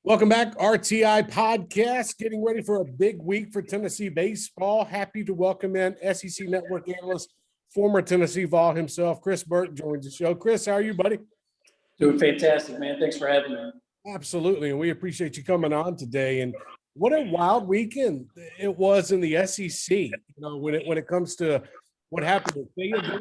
Welcome back, RTI Podcast. Getting ready for a big week for Tennessee baseball. Happy to welcome in SEC Network analyst, former Tennessee Vol himself, Chris Burke, joins the show. Chris, how are you, buddy? Doing fantastic, man. Thanks for having me. Absolutely, and we appreciate you coming on today. And what a wild weekend it was in the SEC. You know, when it comes to what happened in Fayetteville,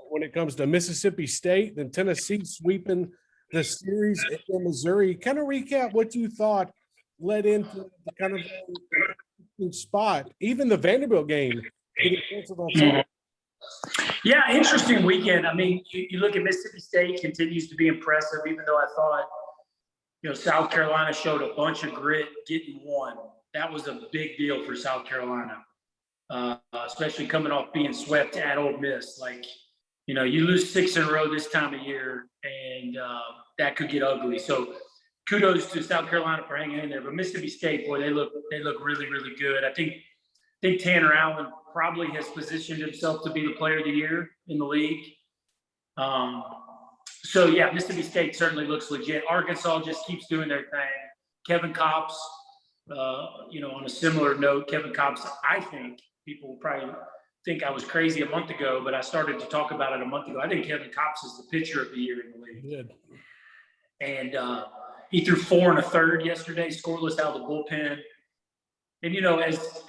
when it comes to Mississippi State, then Tennessee sweeping the series in Missouri. Kind of recap what you thought led into the kind of spot, even the Vanderbilt game. Yeah, interesting weekend. I mean, you look at Mississippi State continues to be impressive, even though I thought, South Carolina showed a bunch of grit getting one. That was a big deal for South Carolina, especially coming off being swept at Ole Miss. You lose 6 in a row this time of year, and that could get ugly. So kudos to South Carolina for hanging in there. But Mississippi State, boy, they look really, really good. I think Tanner Allen probably has positioned himself to be the player of the year in the league. Mississippi State certainly looks legit. Arkansas just keeps doing their thing. Kevin Kopps, on a similar note, Kevin Kopps, I think people will probably think I was crazy a month ago, but I started to talk about it a month ago. I think Kevin Kopps is the pitcher of the year in the league. Good. And he threw 4 1/3 yesterday, scoreless out of the bullpen. And,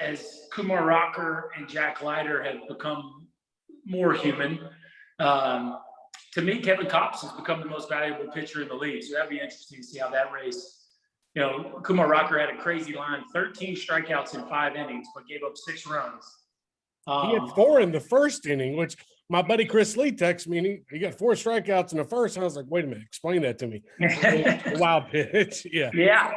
as Kumar Rocker and Jack Leiter have become more human, to me, Kevin Kopps has become the most valuable pitcher in the league. So that'd be interesting to see how that race. Kumar Rocker had a crazy line, 13 strikeouts in 5 innings, but gave up 6 runs. He had 4 in the first inning, which my buddy Chris Lee texted me, and he got 4 strikeouts in the first. And I was like, wait a minute, explain that to me. A wild pitch. Yeah. Yeah.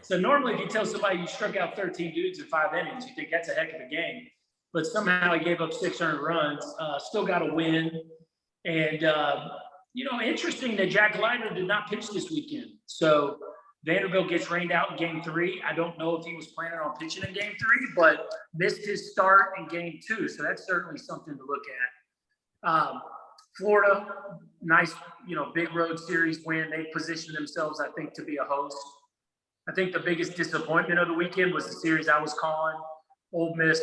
So normally if you tell somebody you struck out 13 dudes in 5 innings, you think that's a heck of a game. But somehow he gave up 600 runs, still got a win. And, interesting that Jack Leiter did not pitch this weekend. So Vanderbilt gets rained out in game 3. I don't know if he was planning on pitching in game 3, but missed his start in game 2. So that's certainly something to look at. Florida, nice, big road series win. They positioned themselves, I think, to be a host. I think the biggest disappointment of the weekend was the series I was calling. Ole Miss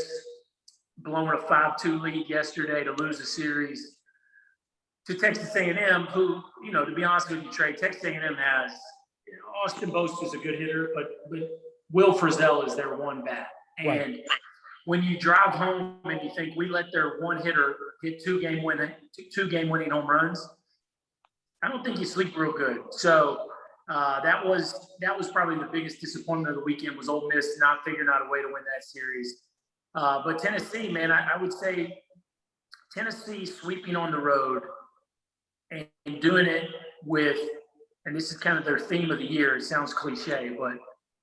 blowing a 5-2 lead yesterday to lose the series to Texas A&M, who, to be honest with you, Trey, Texas A&M has Austin Boast is a good hitter, but Will Frizzell is their one bat. And right. When you drive home and you think we let their one hitter hit 2 game winning home runs, I don't think you sleep real good. So that was probably the biggest disappointment of the weekend was Ole Miss not figuring out a way to win that series. But Tennessee, man, I would say Tennessee sweeping on the road and doing it with, and this is kind of their theme of the year. It sounds cliche, but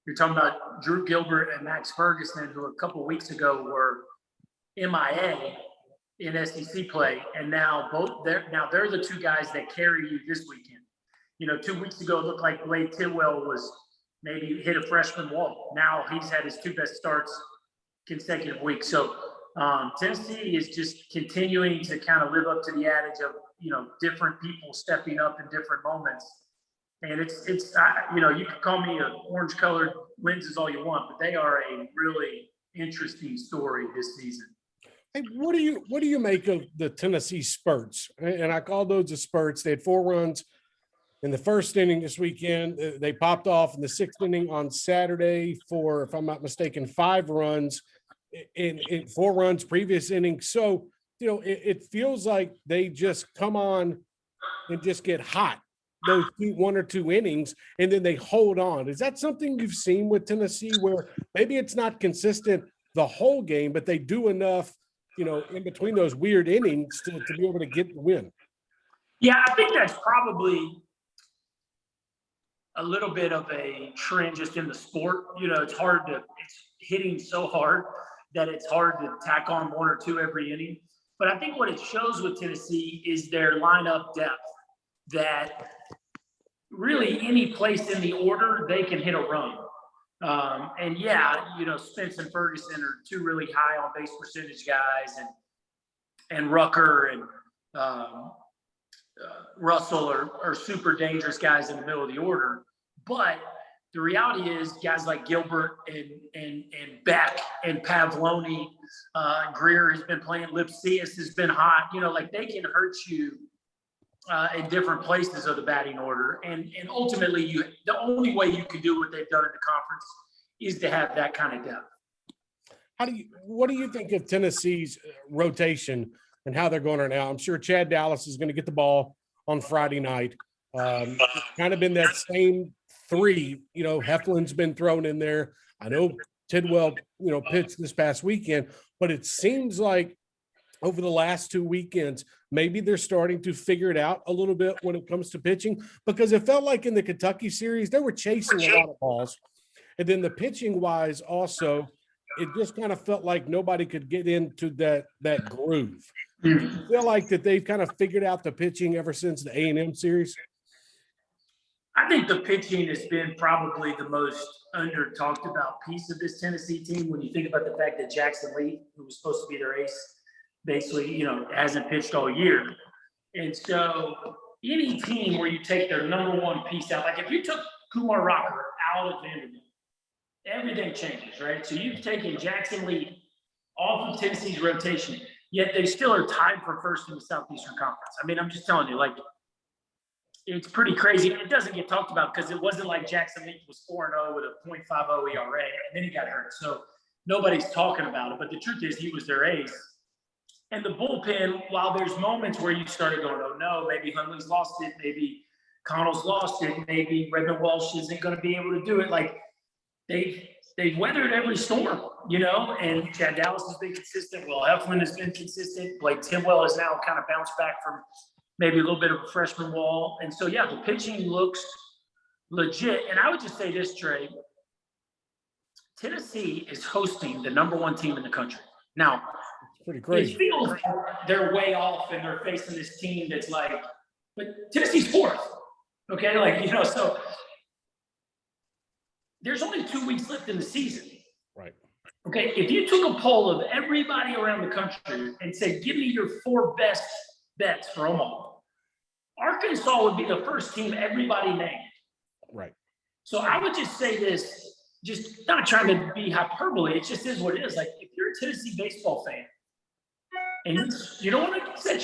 you're talking about Drew Gilbert and Max Ferguson, who a couple of weeks ago were MIA in SEC play, and now they're the 2 guys that carry you this weekend. 2 weeks ago it looked like Blade Tidwell was maybe hit a freshman wall. Now he's had his 2 best starts consecutive weeks. So Tennessee is just continuing to kind of live up to the adage of different people stepping up in different moments. And it's you can call me an orange-colored lenses all you want, but they are a really interesting story this season. Hey, what do you make of the Tennessee spurts? And I call those the spurts. They had 4 runs in the first inning this weekend. They popped off in the 6th inning on Saturday for, if I'm not mistaken, 5 runs in 4 runs previous inning. So, it feels like they just come on and just get hot those 1 or 2 innings, and then they hold on. Is that something you've seen with Tennessee where maybe it's not consistent the whole game, but they do enough, in between those weird innings to be able to get the win? Yeah, I think that's probably a little bit of a trend just in the sport. It's hitting so hard that it's hard to tack on 1 or 2 every inning. But I think what it shows with Tennessee is their lineup depth, that really any place in the order, they can hit a run. Spence and Ferguson are 2 really high on base percentage guys, and Rucker and Russell are super dangerous guys in the middle of the order. But the reality is guys like Gilbert and Beck and Pavloni, Greer has been playing, Lipsius has been hot. You know, like they can hurt you in different places of the batting order. And ultimately, the only way you can do what they've done in the conference is to have that kind of depth. What do you think of Tennessee's rotation and how they're going right now? I'm sure Chad Dallas is going to get the ball on Friday night. Kind of been that same three, you know, Heflin's been thrown in there. I know Tidwell, you know, pitched this past weekend, but it seems like over the last 2 weekends, maybe they're starting to figure it out a little bit when it comes to pitching, because it felt like in the Kentucky series, they were chasing a lot of balls. And then the pitching wise also, it just kind of felt like nobody could get into that groove. Do you feel like that they've kind of figured out the pitching ever since the A&M series? I think the pitching has been probably the most under talked about piece of this Tennessee team. When you think about the fact that Jackson Lee, who was supposed to be their ace, basically, you know, hasn't pitched all year. And so any team where you take their number one piece out, like if you took Kumar Rocker out of Vanderbilt, everything changes, right? So you've taken Jackson Lee off of Tennessee's rotation, yet they still are tied for first in the Southeastern Conference. I mean, I'm just telling you, like, it's pretty crazy. It doesn't get talked about because it wasn't like Jackson Lee was 4-0 with a .50 ERA, and then he got hurt. So nobody's talking about it. But the truth is he was their ace. And the bullpen, while there's moments where you started going, oh, no, maybe Hundley's lost it, maybe Connell's lost it, maybe Redmond Walsh isn't going to be able to do it. Like, they've weathered every storm, you know, and Chad Dallas has been consistent. Will Heflin has been consistent. Blake Tidwell has now kind of bounced back from maybe a little bit of a freshman wall. And so, yeah, the pitching looks legit. And I would just say this, Trey. Tennessee is hosting the number one team in the country. Now, pretty crazy. It feels like they're way off and they're facing this team that's like, but Tennessee's fourth. Okay, like, you know, so there's only 2 weeks left in the season. Right. Okay, if you took a poll of everybody around the country and said, give me your 4 best bets for Omaha, Arkansas would be the first team everybody named. Right. So I would just say this, just not trying to be hyperbole, it just is what it is. Like, if you're a Tennessee baseball fan, and you don't want to set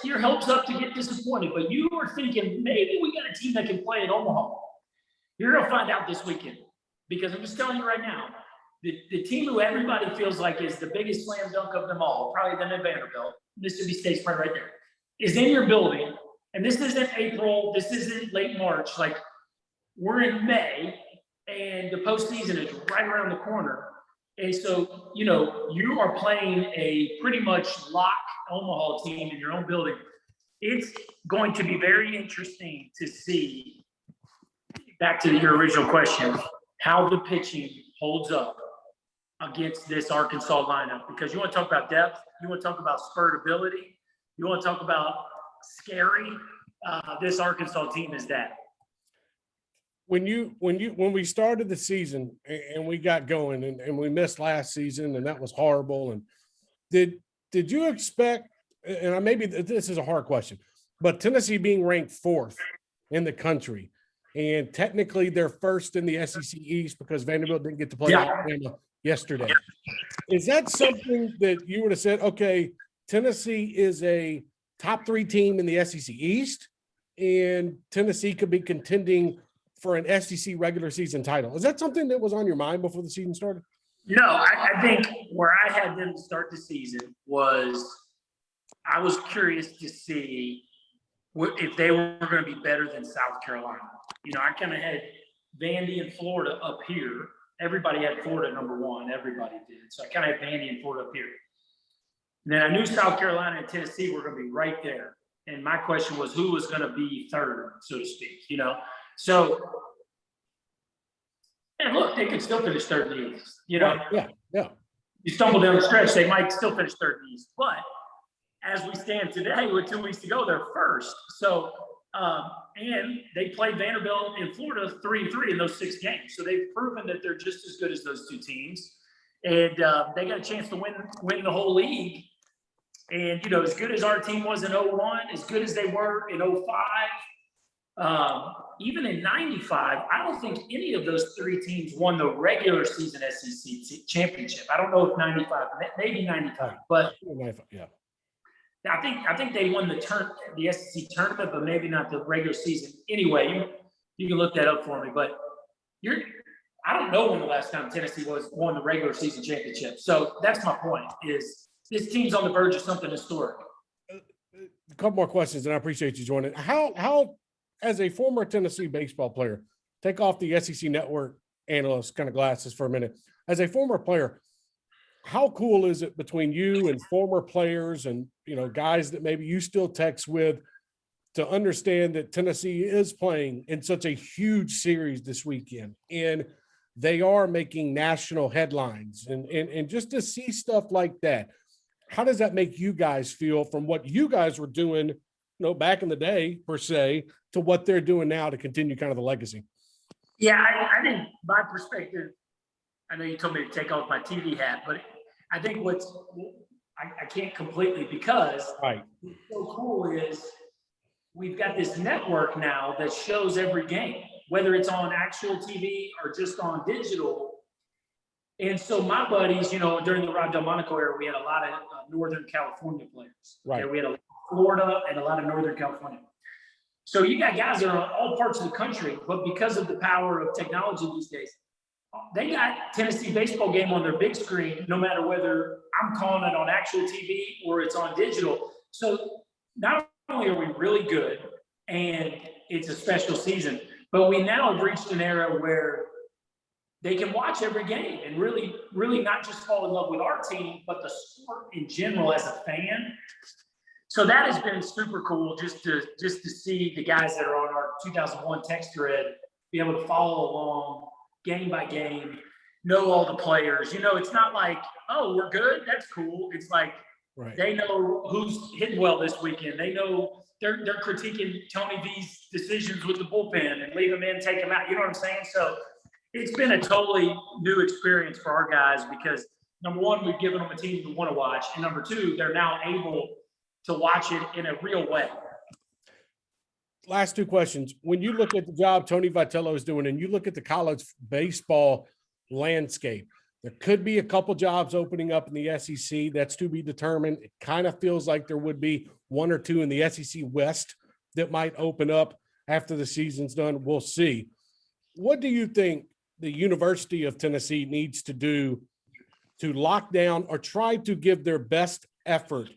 your hopes up to get disappointed, but you are thinking maybe we got a team that can play in Omaha. You're going to find out this weekend, because I'm just telling you right now, the team who everybody feels like is the biggest slam dunk of them all, probably them at Vanderbilt, Mississippi State's probably right there, is in your building. And this isn't April, this isn't late March. Like, we're in May, and the postseason is right around the corner. And so, you know, you are playing a pretty much lock Omaha team in your own building. It's going to be very interesting to see, back to your original question, how the pitching holds up against this Arkansas lineup. Because you want to talk about depth, you want to talk about spurt ability, you want to talk about scary. This Arkansas team is that. When we started the season and we got going and we missed last season, and that was horrible. And did you expect, and maybe this is a hard question, but Tennessee being ranked 4th in the country, and technically they're first in the SEC East because Vanderbilt didn't get to play Alabama yesterday. Is that something that you would have said, okay, Tennessee is a top 3 team in the SEC East, and Tennessee could be contending for an SEC regular season title? Is that something that was on your mind before the season started? No, I think where I had them to start the season was I was curious to see if they were going to be better than South Carolina. You know, I kind of had Vandy and Florida up here. Everybody had Florida number 1. Everybody did. So I kind of had Vandy and Florida up here. And then I knew South Carolina and Tennessee were going to be right there. And my question was, who was going to be third, so to speak, you know? So, and look, they could still finish third in the East, you know? Yeah. You stumble down the stretch, they might still finish third in the East. But as we stand today, with 2 weeks to go, they're first. So, and they played Vanderbilt in Florida 3-3 in those 6 games. So they've proven that they're just as good as those 2 teams. And they got a chance to win the whole league. And, you know, as good as our team was in 01, as good as they were in 05, even in 95, I don't think any of those three teams won the regular season SEC championship. I don't know if 95, maybe 95, but yeah. I think they won the SEC tournament, but maybe not the regular season. Anyway, you can look that up for me. But I don't know when the last time Tennessee won the regular season championship. So that's my point. Is this team's on the verge of something historic? A couple more questions, and I appreciate you joining. How, as a former Tennessee baseball player, take off the SEC Network analyst kind of glasses for a minute. As a former player, how cool is it between you and former players and, guys that maybe you still text with to understand that Tennessee is playing in such a huge series this weekend and they are making national headlines and just to see stuff like that? How does that make you guys feel from what you guys were doing, back in the day per se, to what they're doing now to continue kind of the legacy? Yeah, I think my perspective, I know you told me to take off my TV hat, but I think I can't completely, because right. What's so cool is we've got this network now that shows every game, whether it's on actual TV or just on digital. And so my buddies, during the Rob Delmonico era, we had a lot of Northern California players. Right. Okay? We had a lot of Florida and a lot of Northern California. So you got guys that are on all parts of the country, but because of the power of technology these days, they got Tennessee baseball game on their big screen, no matter whether I'm calling it on actual TV or it's on digital. So not only are we really good and it's a special season, but we now have reached an era where they can watch every game and really, really not just fall in love with our team, but the sport in general as a fan. So that has been super cool just to see the guys that are on our 2001 text thread be able to follow along game by game, know all the players. It's not like, oh, we're good, that's cool. It's like right. They know who's hitting well this weekend. They know they're critiquing Tony V's decisions with the bullpen and leave him in, take him out. You know what I'm saying? So it's been a totally new experience for our guys because, number one, we've given them a team to want to watch, and number two, they're now able to watch it in a real way. Last two questions. When you look at the job Tony Vitello is doing and you look at the college baseball landscape, there could be a couple jobs opening up in the SEC. That's to be determined. It kind of feels like there would be one or two in the SEC West that might open up after the season's done. We'll see. What do you think the University of Tennessee needs to do to lock down or try to give their best effort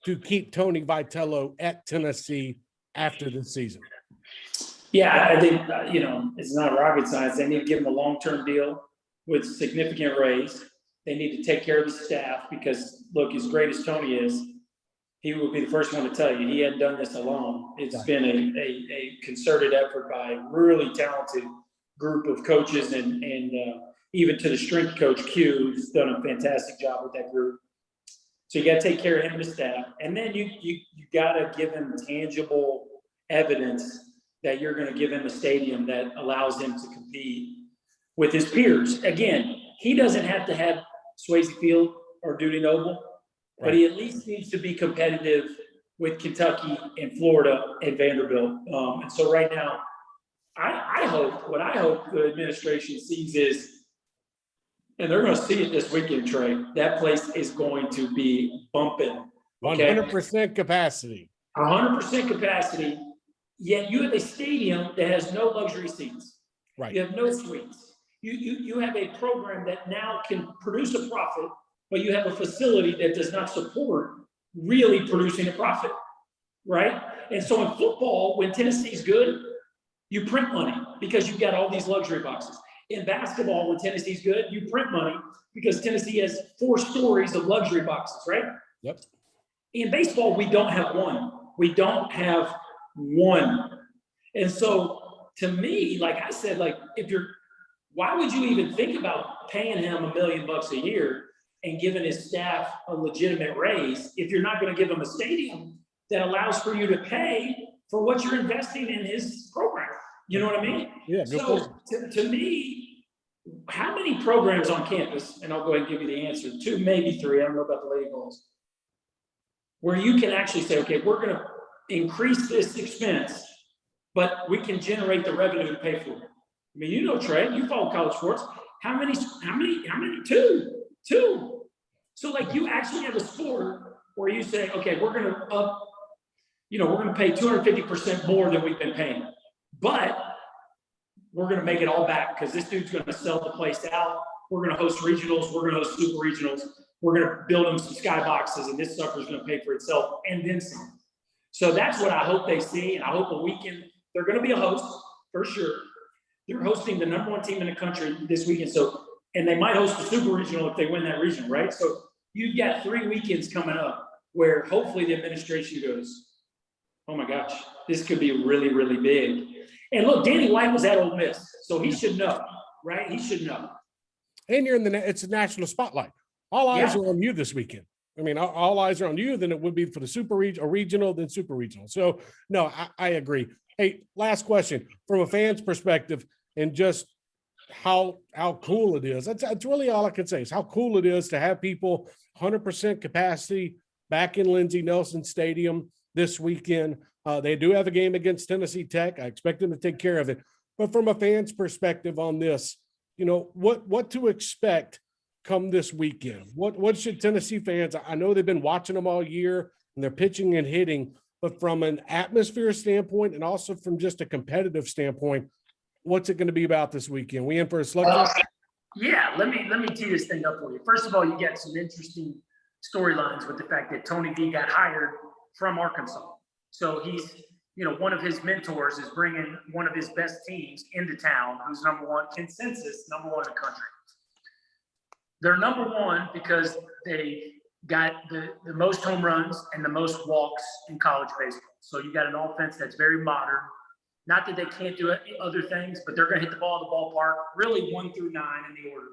to keep Tony Vitello at Tennessee after this season? Yeah, I think, it's not rocket science. They need to give him a long-term deal with significant raise. They need to take care of his staff because, look, as great as Tony is, he will be the first one to tell you he hadn't done this alone. It's been a concerted effort by a really talented group of coaches and even to the strength coach Q, who's done a fantastic job with that group. So you got to take care of him and his staff, and then you got to give him tangible evidence that you're going to give him a stadium that allows him to compete with his peers. Again, he doesn't have to have Swayze Field or Duty Noble, but he at least needs to be competitive with Kentucky and Florida and Vanderbilt. And so right now, I hope the administration sees is, and they're going to see it this weekend, Trey, that place is going to be bumping. 100% capacity. 100% capacity, yet you have a stadium that has no luxury seats. Right. You have no suites. You have a program that now can produce a profit, but you have a facility that does not support really producing a profit, right? And so in football, when Tennessee's good, you print money because you've got all these luxury boxes. In basketball, when Tennessee's good, you print money because Tennessee has 4 stories of luxury boxes, right? Yep. In baseball, we don't have one. We don't have one. And so to me, like I said, why would you even think about paying him $1 million a year and giving his staff a legitimate raise if you're not going to give him a stadium that allows for you to pay for what you're investing in his program? You know what I mean? Yeah. So to me, how many programs on campus, and I'll go ahead and give you the answer, 2, maybe 3, I don't know about the Lady Bulls, where you can actually say, okay, we're going to increase this expense but we can generate the revenue to pay for it. I mean, you know, Trey, you follow college sports. How many? Two. So like you actually have a sport where you say, okay, we're going to up, we're going to pay 250% more than we've been paying, but we're going to make it all back because this dude's going to sell the place out. We're going to host regionals. We're going to host super regionals. We're going to build them some skyboxes, and this sucker's going to pay for itself and then some. So that's what I hope they see, and I hope a weekend they're going to be a host for sure. They're hosting the #1 team in the country this weekend. So, and they might host a super regional if they win that regional, right? So you've got 3 weekends coming up where hopefully the administration goes, oh my gosh, this could be really, really big. And look, Danny White was at Ole Miss, so he should know, right? He should know. And you're it's a national spotlight. All eyes are on you this weekend. I mean, all eyes are on you than it would be for the super regional, then super regional. So no, I agree. Hey, last question from a fan's perspective, and just how cool it is. That's really all I can say is how cool it is to have people 100% capacity back in Lindsey Nelson Stadium this weekend. They do have a game against Tennessee Tech. I expect them to take care of it. But from a fan's perspective on this, what to expect come this weekend? What should Tennessee fans? I know they've been watching them all year and they're pitching and hitting, but from an atmosphere standpoint and also from just a competitive standpoint, what's it going to be about this weekend? We in for a slugfest? Yeah, let me tee this thing up for you. First of all, you got some interesting storylines with the fact that Tony V got hired from Arkansas. So he's, one of his mentors is bringing one of his best teams into town, who's #1 consensus, #1 in the country. They're #1 because they got the most home runs and the most walks in college baseball. So you got an offense that's very modern. Not that they can't do other things, but they're going to hit the ball at the ballpark, really 1 through 9 in the order.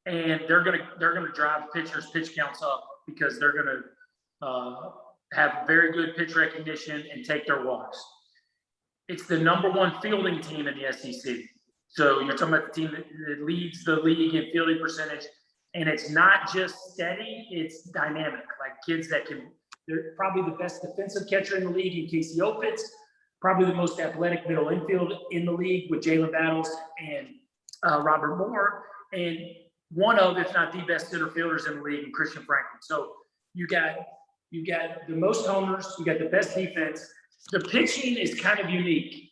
And they're going to drive pitchers' pitch counts up because they're going to have very good pitch recognition and take their walks. It's the #1 fielding team in the SEC. So you're talking about the team that leads the league in fielding percentage. And it's not just steady, it's dynamic. Like kids they're probably the best defensive catcher in the league in Casey Opitz, probably the most athletic middle infield in the league with Jalen Battles and Robert Moore, and one of, if not the best center fielders in the league, in Christian Franklin. So you got the most homers, you got the best defense. The pitching is kind of unique.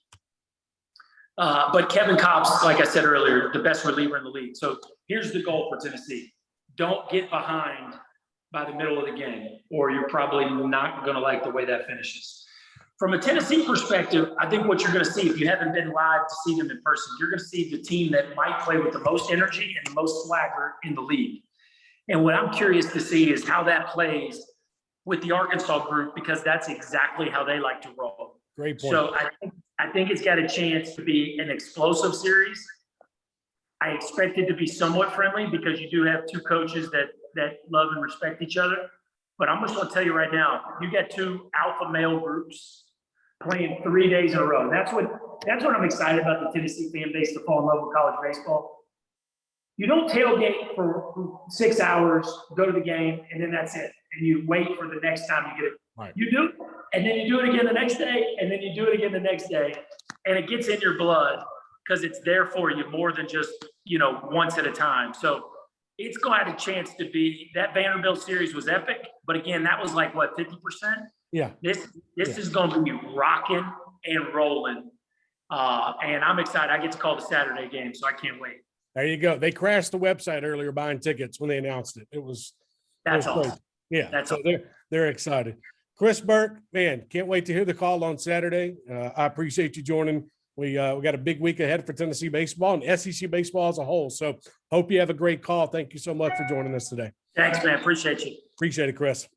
But Kevin Kopp's, like I said earlier, the best reliever in the league. So here's the goal for Tennessee. Don't get behind by the middle of the game, or you're probably not going to like the way that finishes. From a Tennessee perspective, I think what you're going to see, if you haven't been live to see them in person, you're going to see the team that might play with the most energy and the most swagger in the league. And what I'm curious to see is how that plays with the Arkansas group, because that's exactly how they like to roll. Great point. So I think it's got a chance to be an explosive series. I expect it to be somewhat friendly because you do have two coaches that love and respect each other. But I'm just going to tell you right now, you got two alpha male groups playing 3 days in a row. That's what I'm excited about the Tennessee fan base to fall in love with college baseball. You don't tailgate for 6 hours, go to the game, and then that's it. And you wait for the next time you get it. Right. You do, and then you do it again the next day, and then you do it again the next day. And it gets in your blood because it's there for you more than just, once at a time. So it's going to have a chance to be, that Vanderbilt series was epic. But again, that was like, what, 50%? Yeah. This is going to be rocking and rolling. And I'm excited. I get to call the Saturday game, so I can't wait. There you go. They crashed the website earlier buying tickets when they announced it. That's awesome. Crazy. Yeah. That's so they're excited. Chris Burke, man, can't wait to hear the call on Saturday. I appreciate you joining. We got a big week ahead for Tennessee baseball and SEC baseball as a whole. So hope you have a great call. Thank you so much for joining us today. Thanks, man. Appreciate you. Appreciate it, Chris.